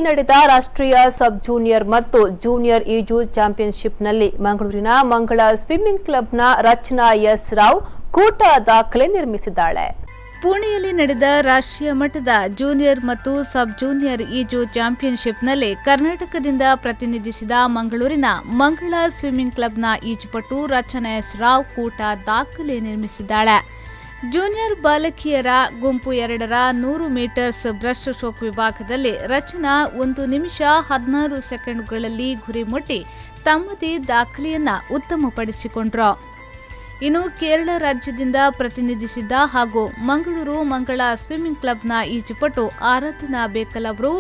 ನಡೆದ ರಾಷ್ಟ್ರೀಯ ಸಬ್ ಜೂನಿಯರ್ ಮತ್ತು ಜೂನಿಯರ್ ಈಜು ಚಾಂಪಿಯನ್ಶಿಪ್ನಲ್ಲಿ ಮಂಗಳೂರಿನ ಮಂಗಳ ಸ್ವಿಮ್ಮಿಂಗ್ ಕ್ಲಬ್ನ ರಚನಾ ಎಸ್ ರಾವ್ ಕೂಟ ದಾಖಲೆ ನಿರ್ಮಿಸಿದ್ದಾಳೆ. ಪುಣೆಯಲ್ಲಿ ನಡೆದ ರಾಷ್ಟ್ರೀಯ ಮಟ್ಟದ ಜೂನಿಯರ್ ಮತ್ತು ಸಬ್ ಜೂನಿಯರ್ ಈಜು ಚಾಂಪಿಯನ್ಶಿಪ್ನಲ್ಲಿ ಕರ್ನಾಟಕದಿಂದ ಪ್ರತಿನಿಧಿಸಿದ ಮಂಗಳೂರಿನ ಮಂಗಳ ಸ್ವಿಮ್ಮಿಂಗ್ ಕ್ಲಬ್ನ ಈಜುಪಟು ರಚನಾ ಎಸ್ ರಾವ್ ಕೂಟ ದಾಖಲೆ ನಿರ್ಮಿಸಿದ್ದಾಳೆ. ಜೂನಿಯರ್ ಬಾಲಕಿಯರ ಗುಂಪು 2ರ 100 ಮೀಟರ್ಸ್ ಬ್ರೆಸ್ಟ್ ಸ್ಟ್ರೋಕ್ ವಿಭಾಗದಲ್ಲಿ ರಚನಾ 1 ನಿಮಿಷ 16 ಸೆಕೆಂಡ್ಗಳಲ್ಲಿ ಗುರಿ ಮುಟ್ಟಿ ತಮ್ಮದೇ ದಾಖಲೆಯನ್ನ ಉತ್ತಮಪಡಿಸಿಕೊಂಡ್ರು. ಇನ್ನು ಕೇರಳ ರಾಜ್ಯದಿಂದ ಪ್ರತಿನಿಧಿಸಿದ್ದ ಹಾಗೂ ಮಂಗಳೂರು ಮಂಗಳ ಸ್ವಿಮ್ಮಿಂಗ್ ಕ್ಲಬ್ನ ಈಜುಪಟು ಆರಾಧನಾ ಬೇಕಲ್ ಅವರು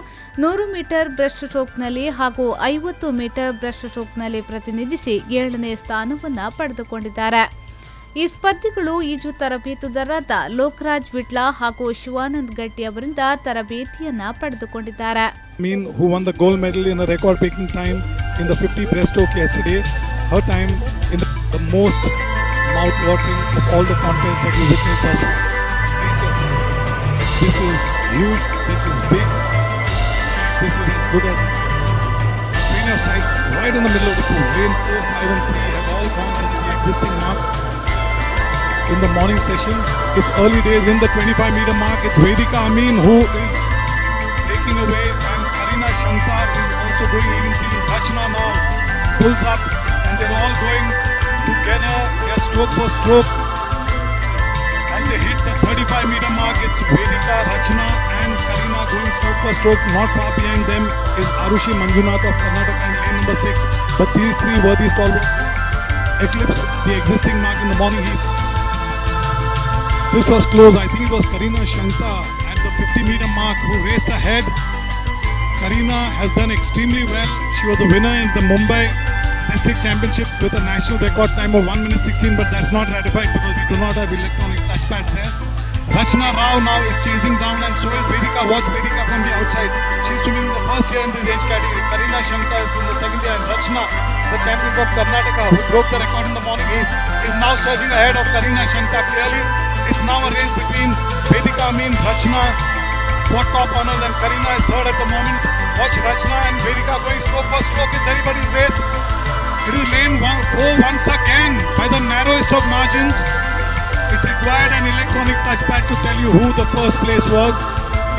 100 ಮೀಟರ್ ಬ್ರೆಸ್ಟ್ ಸ್ಟ್ರೋಕ್ನಲ್ಲಿ ಹಾಗೂ 50 ಮೀಟರ್ ಬ್ರೆಸ್ಟ್ ಸ್ಟ್ರೋಕ್ನಲ್ಲಿ ಪ್ರತಿನಿಧಿಸಿ 7ನೇ ಸ್ಥಾನವನ್ನು ಪಡೆದುಕೊಂಡಿದ್ದಾರೆ. ಈ ಸ್ಪರ್ಧಿಗಳು ಈಜು ತರಬೇತುದಾರರಾದ ಲೋಕರಾಜ್ ವಿಟ್ಲ ಹಾಗೂ ಶಿವಾನಂದ್ ಗಟ್ಟಿ ಅವರಿಂದ ತರಬೇತಿಯನ್ನ ಪಡೆದುಕೊಂಡಿದ್ದಾರೆ. Who won the gold medal in a record-breaking time in the 50 breaststroke yesterday. Her time in the most mouth-watering of all the contests that you witnessed thus far. This is huge. This is big. This is as good as it gets. Trainer sights right in the middle of the pool. Lane 4, 5 and 3 have all gone under the existing mark. In the morning session, it's early days in the 25-meter mark. It's Vedika Amin who is breaking away, and Karina Shankar is also going. Even seeing Rachna now pulls up, and they're all going together. They're stroke for stroke as they hit the 35-meter mark. It's Vedika, Rachna, and Karina going stroke for stroke. Not far behind them is Arushi Manjunath of Karnataka in lane number 6. But these three worthy stalwarts eclipse the existing mark in the morning heats. This was close. I think it was Karina Shankar at the 50-meter mark who raced ahead. Karina has done extremely well. She was a winner in the Mumbai District Championship with a national record time of 1 minute 16, but that's not ratified because we do not have electronic touchpad there. Rachna Rao now is chasing down, and so is Vedika. Watch Vedika from the outside. She's swimming in the first year in this age category. Karina Shankar is in the second year, and Rachna, the champion from Karnataka, who broke the record in the morning heats, is now surging ahead of Karina Shankar. Clearly, it's now a race between Vedika Amin, Rachna for top honors, and Karina is third at the moment. Watch Rachna and Vedika going stroke for stroke. It's anybody's race. It is lane 4 once again by the narrowest of margins. It required an electronic touchpad to tell you who the first place was.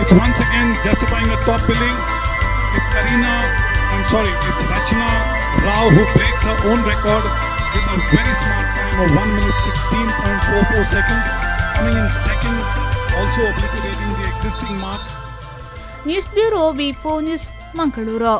It's once again justifying a top billing. It's it's Rachna Rao who breaks her own record with a very smart time of 1 minute 16.44 seconds. Coming in second, also obliterating the existing mark. News bureau ವಿ4 news Mangaluru.